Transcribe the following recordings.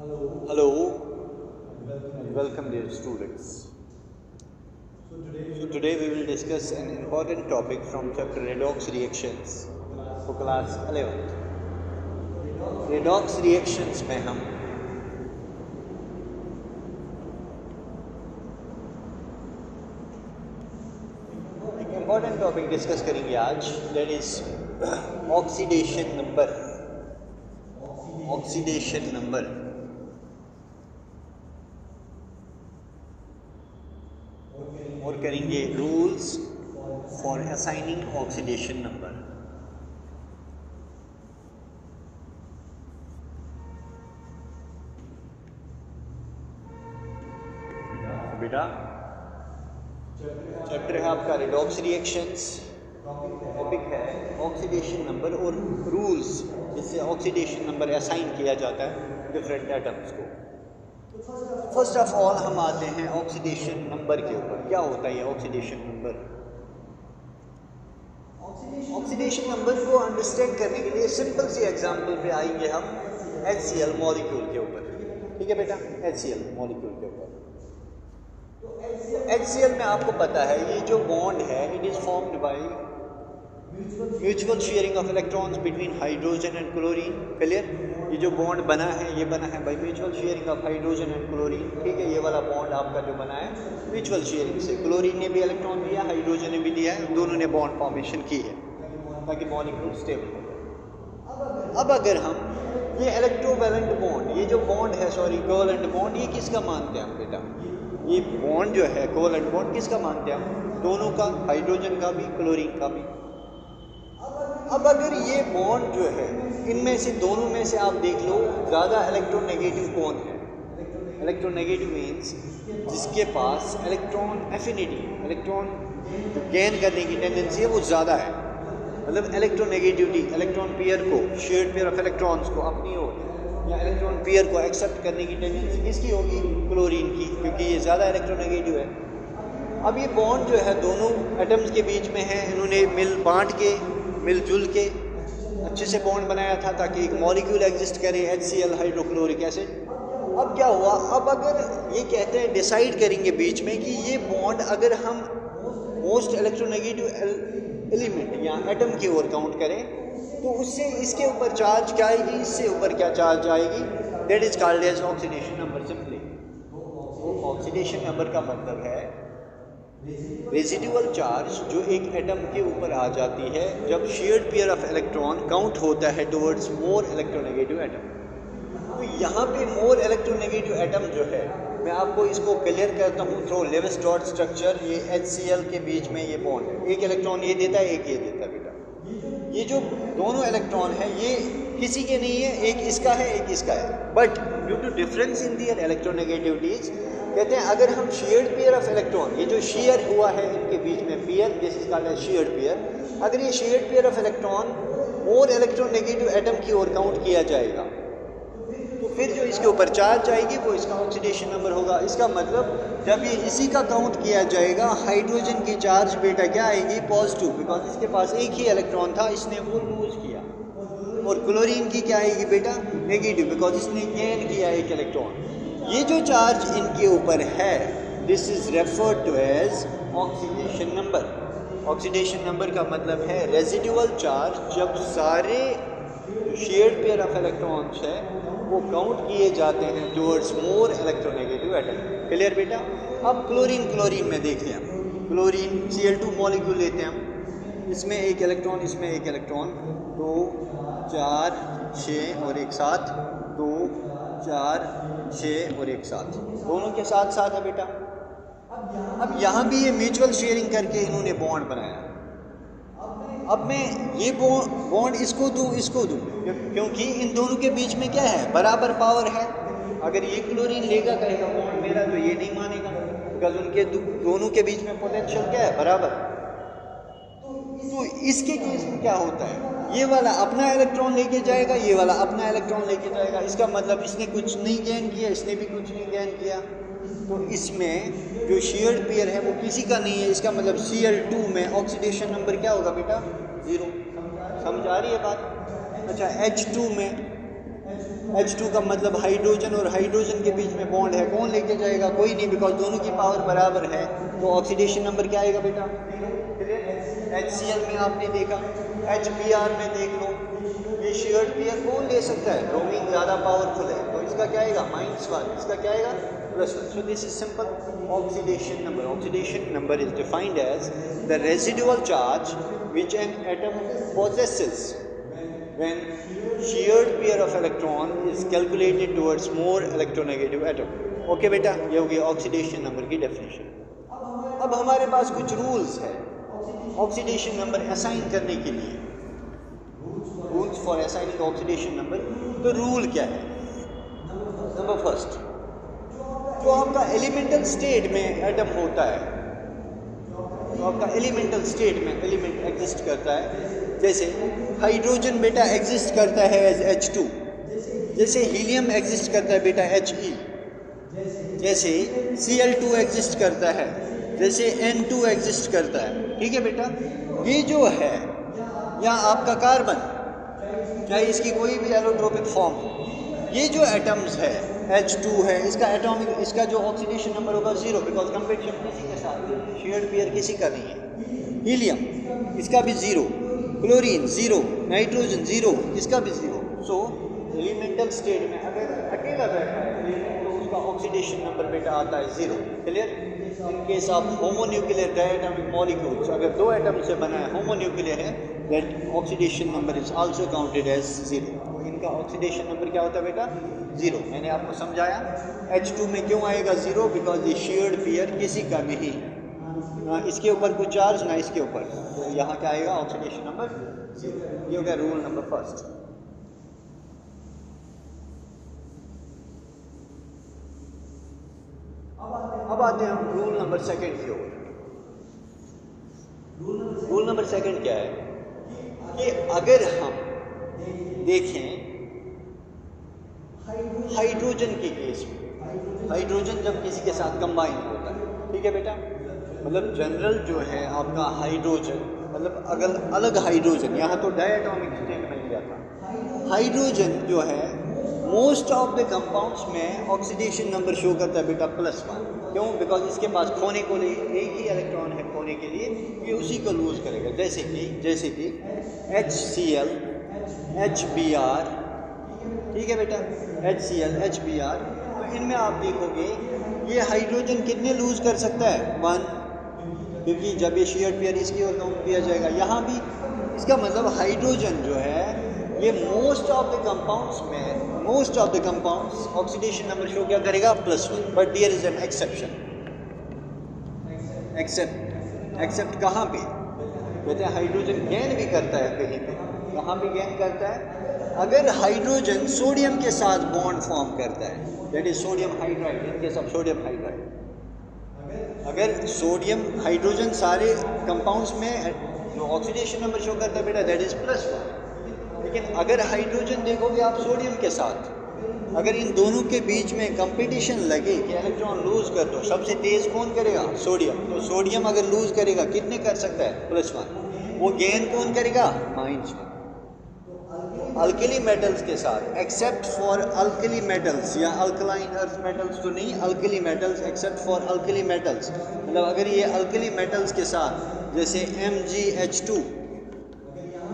Hello and welcome dear students. So today we will discuss an important topic from chapter redox reactions for class 11th. redox reactions में हम एक important topic discuss करेंगे आज, that is oxidation number. Oxidation number और करेंगे rules for assigning oxidation number. बेटा chapter है आपका रेडॉक्स रिएक्शंस, टॉपिक है ऑक्सीडेशन नंबर और रूल्स जिससे ऑक्सीडेशन नंबर असाइन किया जाता है डिफरेंट एटम्स को. फर्स्ट ऑफ ऑल हम आते हैं ऑक्सीडेशन नंबर के ऊपर. क्या होता है ये ऑक्सीडेशन नंबर? ऑक्सीडेशन नंबर को अंडरस्टैंड करने के लिए सिंपल सी एग्जांपल पे आएंगे हम HCl मॉलिक्यूल के ऊपर. ठीक है बेटा, HCl मॉलिक्यूल के ऊपर. HCl में आपको पता है ये जो बॉन्ड है it is formed by mutual sharing of electrons between hydrogen and chlorine. Clear? ये जो बॉन्ड बना है ये बना है by mutual sharing of hydrogen and chlorine. ठीक है, ये वाला बॉन्ड आपका जो बना है म्यूचुअल शेयरिंग से. क्लोरीन ने भी इलेक्ट्रॉन दिया, हाइड्रोजन ने भी दिया है, दोनों ने बॉन्ड फॉर्मेशन की है ताकि मॉलिक्यूल स्टेबल हो. अब अगर हम ये इलेक्ट्रोवैलेंट बॉन्ड, ये जो बॉन्ड है कोवैलेंट बॉन्ड, ये किसका मानते हैं हम बेटा? ये बॉन्ड जो है कोवैलेंट बॉन्ड किसका मानते हैं हम? दोनों का, हाइड्रोजन का भी क्लोरीन का भी. अब अगर ये बॉन्ड जो है इनमें से दोनों में से आप देख लो ज़्यादा इलेक्ट्रोनेगेटिव कौन है? इलेक्ट्रोनेगेटिव मीन्स जिसके पास इलेक्ट्रॉन एफिनिटी, इलेक्ट्रॉन गेन करने की टेंडेंसी है वो ज़्यादा है. मतलब इलेक्ट्रोनेगेटिविटी, इलेक्ट्रॉन पेयर को, शेयर्ड पेयर ऑफ इलेक्ट्रॉन्स को अपनी ओर या इलेक्ट्रॉन पेयर को एक्सेप्ट करने की टेंडेंसी किसकी होगी? क्लोरीन की, क्योंकि ये ज़्यादा इलेक्ट्रोनेगेटिव है. अब ये बॉन्ड जो है दोनों एटम्स के बीच में है, इन्होंने मिलजुल के अच्छे से बॉन्ड बनाया था ताकि एक मॉलिक्यूल एग्जिस्ट करे, HCl हाइड्रोक्लोरिक एसिड. अब क्या हुआ? अब अगर ये कहते हैं डिसाइड करेंगे बीच में कि ये बॉन्ड अगर हम मोस्ट इलेक्ट्रोनेगेटिव एलिमेंट या एटम की ओर काउंट करें तो उससे इसके ऊपर चार्ज क्या आएगी, इससे ऊपर क्या चार्ज आएगी? That is called as oxidation number. Simply oxidation number का मतलब है रेजिडुअल चार्ज जो एक एटम के ऊपर आ जाती है जब shared pair of electron count होता है टुवर्ड्स मोर इलेक्ट्रोनेगेटिव एटम. तो यहाँ पे मोर इलेक्ट्रोनेगेटिव एटम जो है, मैं आपको इसको क्लियर करता हूँ थ्रू लेविस डॉट स्ट्रक्चर. ये HCl के बीच में ये बॉन्ड है, एक इलेक्ट्रॉन ये देता है, एक ये देता है बेटा. ये जो दोनों इलेक्ट्रॉन है ये किसी के नहीं है, एक इसका है एक इसका है. But due to difference in their electronegativities कहते हैं अगर हम शेयर्ड पेयर ऑफ इलेक्ट्रॉन, ये जो शेयर हुआ है इनके बीच में pair, this is called as shared pair. अगर ये shared pair of electron more electronegative atom की ओर काउंट किया जाएगा तो फिर जो इसके ऊपर चार्ज आएगी वो इसका ऑक्सीडेशन नंबर होगा. इसका मतलब जब ये इसी का काउंट किया जाएगा हाइड्रोजन की चार्ज बेटा क्या आएगी? पॉजिटिव, बिकॉज इसके पास एक ही इलेक्ट्रॉन था, इसने वो लूज किया. और क्लोरीन की क्या आएगी बेटा? नेगेटिव, बिकॉज इसने गेन किया एक इलेक्ट्रॉन. ये जो चार्ज इनके ऊपर है this is referred to as oxidation number. Oxidation number का मतलब है रेजिडुअल चार्ज जब सारे शेयर्ड पेयर ऑफ इलेक्ट्रॉन्स है वो काउंट किए जाते हैं towards more electronegative atom. Clear बेटा? अब क्लोरीन में देखते हैं. क्लोरीन Cl2 मॉलिक्यूल लेते हैं हम, इसमें एक इलेक्ट्रॉन, इसमें एक इलेक्ट्रॉन, 2 4 6 और एक साथ, 2 4 6 और एक साथ, दोनों के साथ साथ है बेटा. अब यहाँ भी ये म्यूचुअल शेयरिंग करके इन्होंने बॉन्ड बनाया. अब मैं ये बॉन्ड इसको दूँ क्योंकि इन दोनों के बीच में क्या है? बराबर पावर है. अगर ये क्लोरीन लेगा कहेगा बॉन्ड मेरा, तो ये नहीं मानेगा बिकॉज उनके दोनों के बीच में पोटेंशियल क्या है? बराबर. तो इसके केस में क्या होता है? ये वाला अपना इलेक्ट्रॉन लेके जाएगा, ये वाला अपना इलेक्ट्रॉन लेके जाएगा. इसका मतलब इसने कुछ नहीं गेन किया, इसने भी कुछ नहीं गेन किया. तो इसमें जो शेयर्ड पेयर है वो किसी का नहीं है. इसका मतलब Cl2 में ऑक्सीडेशन नंबर क्या होगा बेटा? 0. समझ आ रही है बात? अच्छा, H2 में H2 का मतलब हाइड्रोजन और हाइड्रोजन के बीच में बॉन्ड है, कौन लेके जाएगा? कोई नहीं, बिकॉज दोनों की पावर बराबर है। तो ऑक्सीडेशन नंबर क्या आएगा बेटा? HCl में आपने देखा, HBr में देख लो, ये शेयर्ड पेयर कौन ले सकता है? ब्रोमीन ज़्यादा पावरफुल है, तो इसका क्या आएगा? -1, इसका क्या आएगा? +1. So this is simple oxidation number. Oxidation number is defined as the residual charge which an atom possesses when shared pair of electron is calculated towards more electronegative atom. Okay बेटा, ये होगी ऑक्सीडेशन नंबर की definition. अब हमारे पास कुछ rules है oxidation number assign करने के लिए, rules for assigning oxidation number. तो रूल क्या है? नंबर फर्स्ट, जो आपका एलिमेंटल स्टेट में एटम होता है, तो आपका एलिमेंटल स्टेट में एलिमेंट एग्जिस्ट करता है, जैसे हाइड्रोजन बेटा एग्जिस्ट करता है एज H2, जैसे हीलियम एग्जिस्ट करता है बेटा He, जैसे Cl2 एग्जिस्ट करता है, जैसे N2 एग्जिस्ट करता है। ठीक है बेटा, ये जो है या आपका कार्बन, चाहे इसकी कोई भी एलोट्रोपिक फॉर्म हो, ये जो एटम्स है H2 है, इसका एटॉमिक, इसका जो ऑक्सीडेशन नंबर होगा 0, बिकॉज कंपटीशन किसी के साथ, शेयर्ड पेयर किसी का नहीं है। हीलियम, इसका भी 0, क्लोरीन 0, नाइट्रोजन 0, इसका भी 0। सो एलिमेंटल स्टेट में अगर अकेला बैठा है तो उसका ऑक्सीडेशन नंबर बेटा आता है 0। Clear? In case of homonuclear diatomic molecules, अगर 2 एटम से बना है, होमोन्यूक्लियर है, that oxidation number is also counted as 0। तो इनका ऑक्सीडेशन नंबर क्या होता है बेटा? 0। मैंने आपको समझाया H2 में क्यों आएगा 0, बिकॉज ये शेयर्ड पेयर किसी का नहीं, ना इसके ऊपर कुछ चार्ज ना इसके ऊपर, तो यहाँ क्या आएगा? Oxidation number 0। ये हो गया रूल नंबर फर्स्ट। अब आते हैं हम रूल नंबर सेकंड की ओर। रूल नंबर सेकंड क्या है कि अगर हम देखें हाइड्रोजन के केस में, हाइड्रोजन जब किसी के साथ कंबाइन होता है, ठीक है बेटा, मतलब जनरल जो है आपका हाइड्रोजन, मतलब अगर अलग हाइड्रोजन, यहाँ तो डायटोमिक स्टेट मिल गया था, हाइड्रोजन जो है मोस्ट ऑफ द कंपाउंड्स में ऑक्सीडेशन नंबर शो करता है बेटा +1। क्यों? बिकॉज इसके पास खोने को लिए एक ही इलेक्ट्रॉन है, खोने के लिए ये उसी को लूज करेगा, जैसे कि HCl, HBr, ठीक है बेटा, HCl, HBr। तो इनमें आप देखोगे ये हाइड्रोजन कितने लूज कर सकता है? 1, क्योंकि जब ये शेयर्ड पेयर इसकी ओर काउंट किया जाएगा, यहाँ भी इसका मतलब हाइड्रोजन जो है ये most of the compounds oxidation number show क्या करेगा? +1। But there is an exception. Except कहाँ पे? कहते हैं हाइड्रोजन गेन भी करता है कहीं पे, कहाँ भी गेन करता है? अगर हाइड्रोजन सोडियम के साथ बॉन्ड फॉर्म करता है, that is sodium hydride, in case of sodium hydride. अगर सोडियम हाइड्रोजन सारे कंपाउंड्स में जो ऑक्सीडेशन नंबर शो करता है बेटा, दैट इज +1। लेकिन अगर हाइड्रोजन देखोगे आप सोडियम के साथ, अगर इन दोनों के बीच में कंपटीशन लगे कि इलेक्ट्रॉन लूज कर दो, सबसे तेज कौन करेगा? सोडियम। तो सोडियम अगर लूज करेगा कितने कर सकता है? +1। वो गेन कौन करेगा? -1। अल्कली मेटल्स के साथ, एक्सेप्ट फॉर अल्कली मेटल्स या अल्कलाइन अर्थ मेटल्स तो नहीं, alkali metals, accept for alkali metals, मतलब अगर ये अल्कली मेटल्स के साथ जैसे MgH2,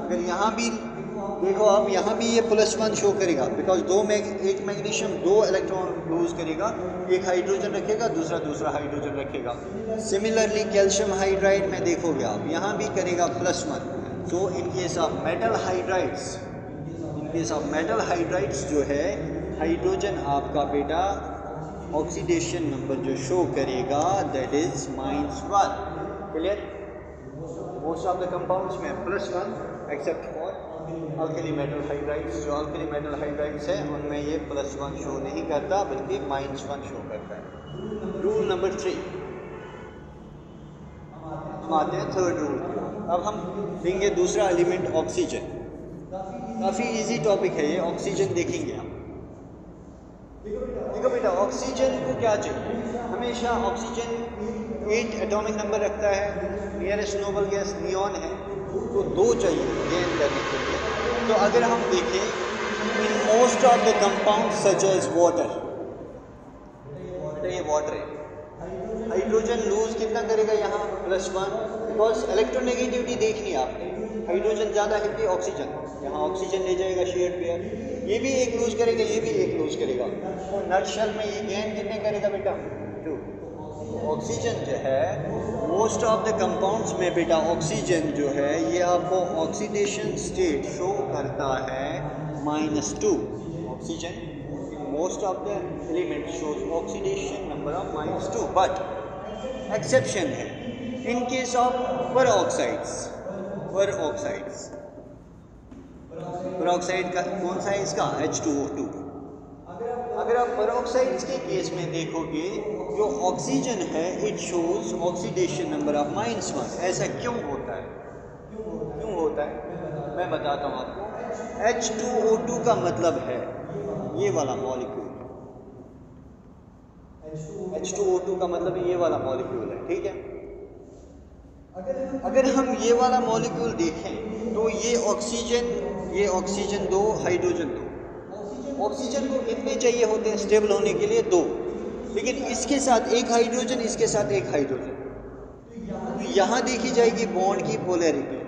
अगर यहाँ भी देखो आप, यहाँ भी ये +1 शो करेगा, बिकॉज एक मैग्नीशियम 2 इलेक्ट्रॉन लूज करेगा, एक हाइड्रोजन रखेगा, दूसरा हाइड्रोजन रखेगा। सिमिलरली कैल्शियम हाइड्राइड में देखोगे आप, यहाँ भी करेगा +1। So in case of metal hydrides जो है, हाइड्रोजन आपका बेटा ऑक्सीडेशन नंबर जो शो करेगा that is -1। Clear? Most of the compounds में +1 except for alkali metal hydrides. जो अल्कली मेटल हाइड्राइड्स है उनमें ये +1 शो नहीं करता, बल्कि -1 शो करता है। रूल नंबर 3, हम आते हैं थर्ड रूल। अब हम देंगे दूसरा एलिमेंट ऑक्सीजन। काफ़ी इजी टॉपिक है ये, ऑक्सीजन देखेंगे हम। देखो बेटा, ऑक्सीजन को क्या चाहिए? हमेशा ऑक्सीजन 8 एटॉमिक नंबर रखता है, नियरेस्ट नोबल गैस नियॉन है, तो 2 चाहिए गेन करने के लिए। तो अगर हम देखें in most of the compounds such as water. ये वाटर है, हाइड्रोजन लूज कितना करेगा यहाँ +1, बिकॉज इलेक्ट्रोनेगेटिविटी देखनी है आपने, हाइड्रोजन ज़्यादा है कि ऑक्सीजन, यहाँ ऑक्सीजन ले जाएगा शेयर्ड पेयर, ये भी एक लूज करेगा, ये भी एक लूज करेगा, तो नटशेल में ये गेन कितने करेगा बेटा 2। ऑक्सीजन जो है मोस्ट ऑफ द कंपाउंड्स में बेटा ऑक्सीजन जो है ये आपको ऑक्सीडेशन स्टेट शो करता है -2। Oxygen most of the elements shows oxidation number of -2, but exception है in case of peroxides का कौन सा है इसका H2O2। अगर आप peroxides के केस में देखोगे जो ऑक्सीजन है it shows oxidation number of -1। ऐसा क्यों होता है मैं बताता हूँ आपको। H2O2 का मतलब है ये वाला मॉलिक्यूल, H2O2 का मतलब ये वाला मॉलिक्यूल है, ठीक है। अगर हम ये वाला मॉलिक्यूल देखें तो ये ऑक्सीजन 2 हाइड्रोजन 2, ऑक्सीजन को कितने चाहिए होते हैं स्टेबल होने के लिए 2, लेकिन इसके साथ एक हाइड्रोजन, इसके साथ एक हाइड्रोजन, तो यहाँ देखी जाएगी बॉन्ड की पोलैरिटी।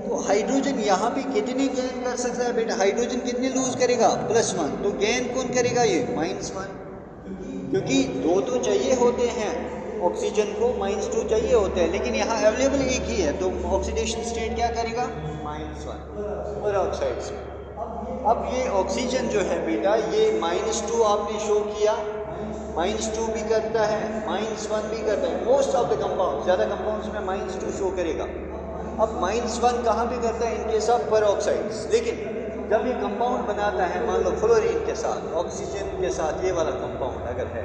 तो हाइड्रोजन यहाँ पे कितने गेन कर सकता है बेटा, हाइड्रोजन कितने लूज करेगा +1, तो गेन कौन करेगा ये -1, क्योंकि 2 तो चाहिए होते हैं ऑक्सीजन को, -2 चाहिए होते हैं, लेकिन यहाँ अवेलेबल एक ही है, तो ऑक्सीडेशन स्टेट क्या करेगा -1 पेरोक्साइड्स में। अब ये ऑक्सीजन जो है बेटा ये -2 आपने शो किया, -2 भी करता है, -1 भी करता है, मोस्ट ऑफ द कंपाउंड, ज़्यादा कंपाउंड्स में -2 शो करेगा। अब -1 कहाँ पे करता है इन केस ऑफ पेरोक्साइड्स, लेकिन जब ये कंपाउंड बनाता है मान लो फ्लोरीन के साथ, ऑक्सीजन के साथ ये वाला कंपाउंड अगर है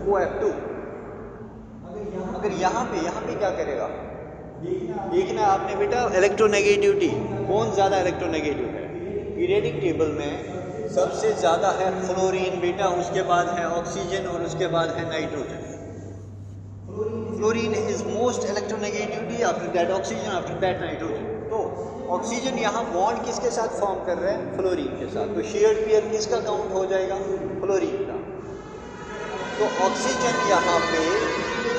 OF2, अगर यहाँ पे क्या करेगा देखना आपने बेटा इलेक्ट्रोनेगेटिविटी, कौन ज़्यादा इलेक्ट्रोनेगेटिव है। पीरियडिक टेबल में सबसे ज़्यादा है फ्लोरीन बेटा, उसके बाद है ऑक्सीजन और उसके बाद है nitrogen. Fluorine is most electronegativity, after that oxygen, after that nitrogen. तो ऑक्सीजन यहाँ बॉन्ड किसके साथ फॉर्म कर रहा है फ्लोरीन के साथ, तो शेयर्ड पेयर किसका काउंट हो जाएगा फ्लोरीन का। तो ऑक्सीजन यहाँ पे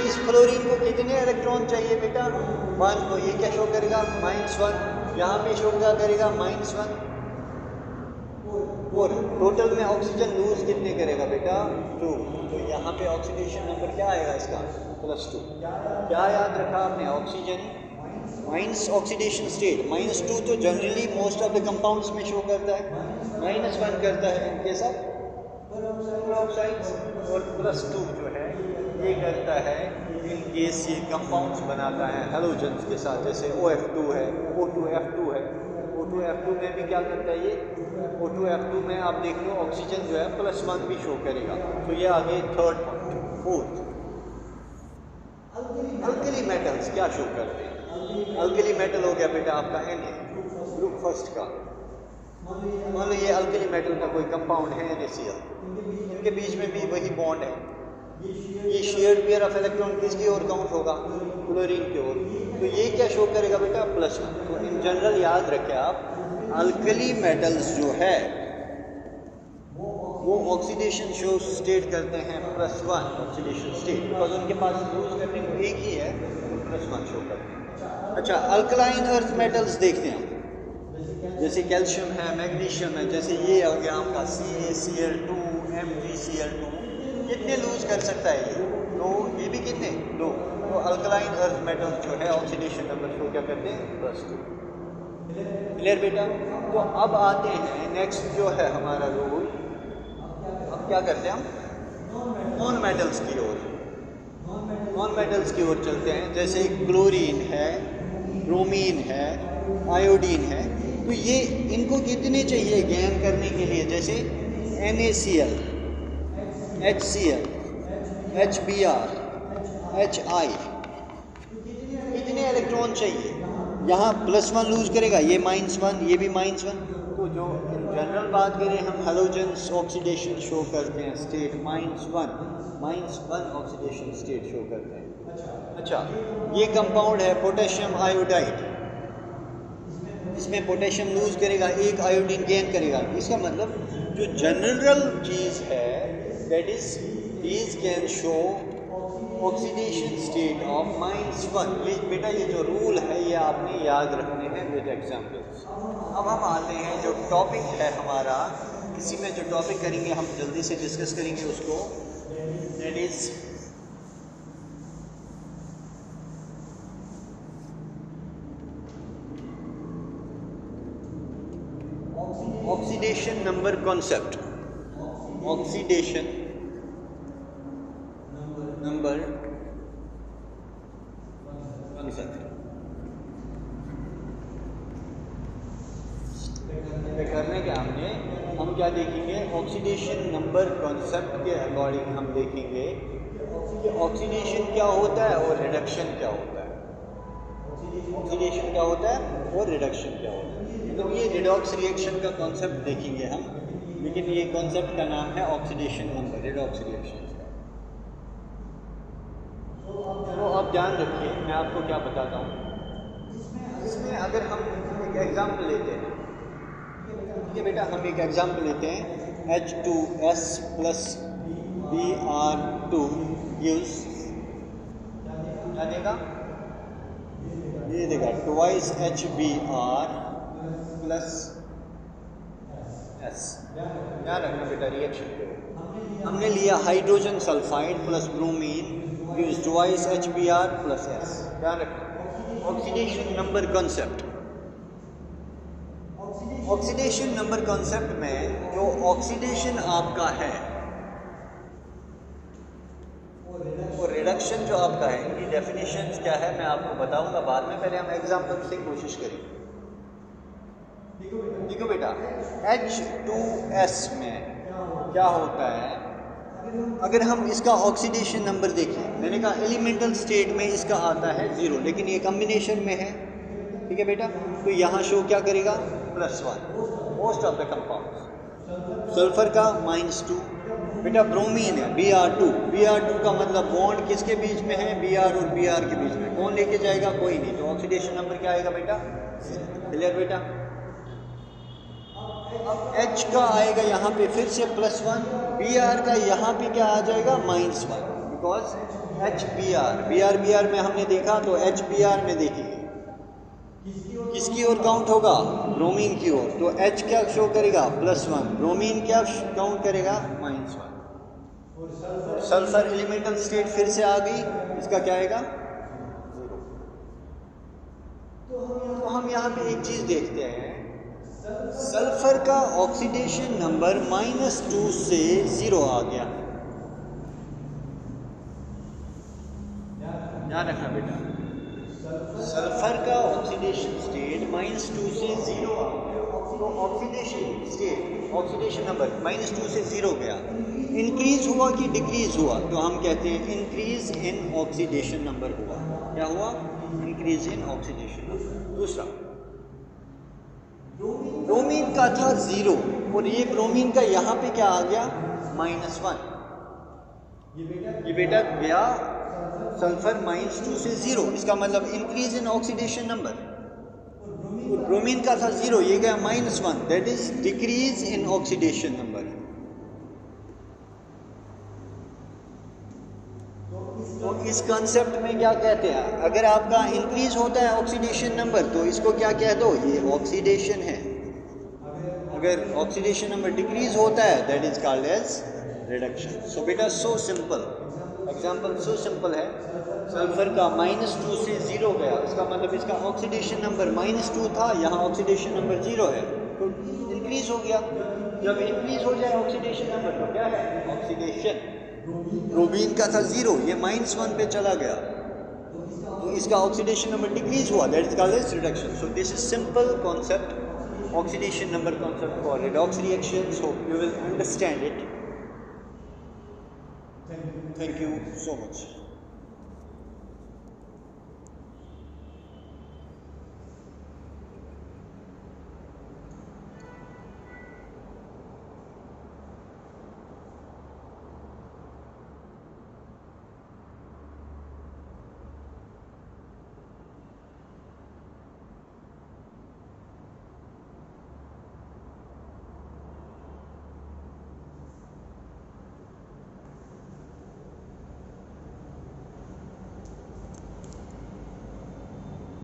इस फ्लोरीन को कितने इलेक्ट्रॉन चाहिए बेटा 1, तो ये क्या शो करेगा -1, यहाँ पे शो क्या करेगा -1, और टोटल में ऑक्सीजन लूज कितने करेगा बेटा 2, तो यहाँ पे ऑक्सीडेशन नंबर क्या आएगा इसका +2। क्या याद रखा आपने, ऑक्सीजन माइनस ऑक्सीडेशन स्टेट -2 तो generally most of the compounds में शो करता है, -1 करता है इनके साथ पेरोक्साइड्स, और +2 जो है ये करता है इन केस ये कंपाउंड्स बनाता है हेलोजन्स के साथ, जैसे OF2 है, O2F2 है। O2F2 में भी क्या करता है ये, O2F2 में आप देख लो ऑक्सीजन जो है +1 भी शो करेगा। तो ये आगे third point. Fourth, alkali metals क्या शो करते हैं। अल्कली मेटल हो गया बेटा आपका Na, ग्रुप फर्स्ट का। मान लो ये अल्कली मेटल का कोई कंपाउंड है NaCl, इनके बीच में भी वही बॉन्ड है, ये शेयर्ड पेयर ऑफ इलेक्ट्रॉन किसकी ओर काउंट होगा क्लोरीन की ओर, तो ये क्या शो करेगा बेटा +1। तो इन जनरल याद रखें आप, अल्कली मेटल्स जो है वो ऑक्सीडेशन शो स्टेट करते हैं +1 ऑक्सीडेशन स्टेट, बिकॉज उनके पास यूज करने को एक ही है, +1 शो करते हैं। अच्छा, अल्कलाइन अर्थ मेटल्स देखते हैं, जैसे कैल्शियम है, मैग्नीशियम है, जैसे ये हो गया आपका CaCl2, MgCl2, कितने लूज कर सकता है ये 2, ये भी कितने 2। तो अल्कलाइन अर्थ मेटल्स जो है ऑक्सीडेशन नंबर शो क्या करते हैं +2। क्लियर बेटा। तो अब आते हैं नेक्स्ट जो है हमारा रूल, अब क्या करते हैं हम नॉन मेटल्स की ओर, नॉन मेटल्स की ओर चलते हैं, जैसे क्लोरीन है, ब्रोमीन है, आयोडीन है, तो ये इनको कितने चाहिए गेन करने के लिए, जैसे NaCl, HCl, HBr, HI, कितने इलेक्ट्रॉन चाहिए, यहाँ +1 लूज करेगा, ये -1, ये भी -1। तो जो इन जनरल बात करें हम हेलोजेंस ऑक्सीडेशन शो करते हैं स्टेट -1 ऑक्सीडेशन स्टेट शो करते हैं। अच्छा, ये कंपाउंड है पोटेशियम आयोडाइड, इसमें पोटेशियम लूज करेगा, एक आयोडीन गेन करेगा। इसका मतलब जो जनरल चीज़ है that is these can show oxidation state of -1। ये बेटा ये जो रूल है ये आपने याद रखने हैं विद एग्जाम्पल्स। अब हम आते हैं जो टॉपिक है हमारा, इसी में जो टॉपिक करेंगे हम जल्दी से डिस्कस करेंगे उसको, that is oxidation number concept. Oxidation number concept करने के हम क्या देखेंगे, ऑक्सीडेशन नंबर कॉन्सेप्ट के अकॉर्डिंग हम देखेंगे कि ऑक्सीडेशन क्या होता है और रिडक्शन क्या होता है। ऑक्सीडेशन क्या होता है और रिडक्शन क्या होता है, तो ये रिडॉक्स रिएक्शन का कॉन्सेप्ट देखेंगे हम, लेकिन ये कॉन्सेप्ट का नाम है ऑक्सीडेशन नंबर, रिडॉक्स रिएक्शन का। तो आप ध्यान रखिए, मैं आपको क्या बताता हूँ इसमें। अगर हम एक एग्जाम्पल लेते हैं, ठीक है बेटा, हम एक एग्जाम्पल लेते हैं H2S प्लस Br2 गिव्स क्या देगा, ये देगा ट्वाइस HBr प्लस S। ध्यान रखना बेटा रिएक्शन को, हमने लिया hydrogen sulphide plus bromine gives twice HBr plus S। ध्यान रखना oxidation number concept. Oxidation number concept में जो ऑक्सीडेशन आपका है और रिडक्शन जो आपका है, इनकी डेफिनेशंस क्या है मैं आपको बताऊंगा बाद में, पहले हम एग्जांपल से कोशिश करेंगे। देखो बेटा H2S में क्या होता है, अगर हम इसका ऑक्सीडेशन नंबर देखें, मैंने कहा एलिमेंटल स्टेट में इसका आता है 0, लेकिन ये कॉम्बिनेशन में है, ठीक है बेटा, तो यहाँ शो क्या करेगा +1 most of the compounds. Sulphur का -2, बेटा ब्रोमीन है Br2 का मतलब बॉन्ड किसके बीच में है, Br और Br के बीच में, कौन लेके जाएगा, कोई नहीं, तो ऑक्सीडेशन नंबर क्या आएगा बेटा 0। बेटा अब H का आएगा यहाँ पे फिर से +1, Br का यहाँ पे क्या आ जाएगा -1, बिकॉज Br में हमने देखा, तो HBr में देखेंगे किसकी ओर काउंट होगा, ब्रोमीन की ओर, तो H क्या शो करेगा +1, ब्रोमीन क्या काउंट करेगा -1। सल्फर एलिमेंटल स्टेट फिर से आ गई, इसका क्या आएगा 0। तो हम यहाँ पे एक चीज देखते हैं, सल्फर का ऑक्सीडेशन नंबर -2 से 0 आ गया। ध्यान रखना बेटा, सल्फर का ऑक्सीडेशन स्टेट -2 से 0 आ गया, तो ऑक्सीडेशन स्टेट, ऑक्सीडेशन नंबर -2 से 0 गया। इंक्रीज हुआ कि डिक्रीज हुआ, तो हम कहते हैं इंक्रीज इन ऑक्सीडेशन नंबर हुआ। क्या हुआ, इंक्रीज इन ऑक्सीडेशन नंबर। दूसरा, ब्रोमीन का था 0 और ये ब्रोमीन का यहाँ पे क्या आ गया -1, ये बेटा गया सल्फर -2 से 0, इसका मतलब increase in oxidation number. Bromine का था 0, ये गया -1, that is decrease in oxidation number. तो इस कॉन्सेप्ट में क्या कहते हैं, अगर आपका इंक्रीज होता है ऑक्सीडेशन नंबर तो इसको क्या कह दो, ये ऑक्सीडेशन है। अगर ऑक्सीडेशन नंबर डिक्रीज होता है that is called as reduction. So बेटा so simple, example so simple है, सल्फर का -2 से 0 गया, इसका मतलब इसका ऑक्सीडेशन नंबर -2 था, यहाँ ऑक्सीडेशन नंबर 0 है, तो इंक्रीज हो गया। जब इंक्रीज हो जाए ऑक्सीडेशन नंबर तो क्या है ऑक्सीडेशन। ब्रोमीन का था 0, ये -1 पे चला गया, तो इसका ऑक्सीडेशन नंबर डिक्रीज हुआ, that is called as reduction. So this is simple concept, oxidation number concept for redox reactions. Hope you will understand it. Thank you so much.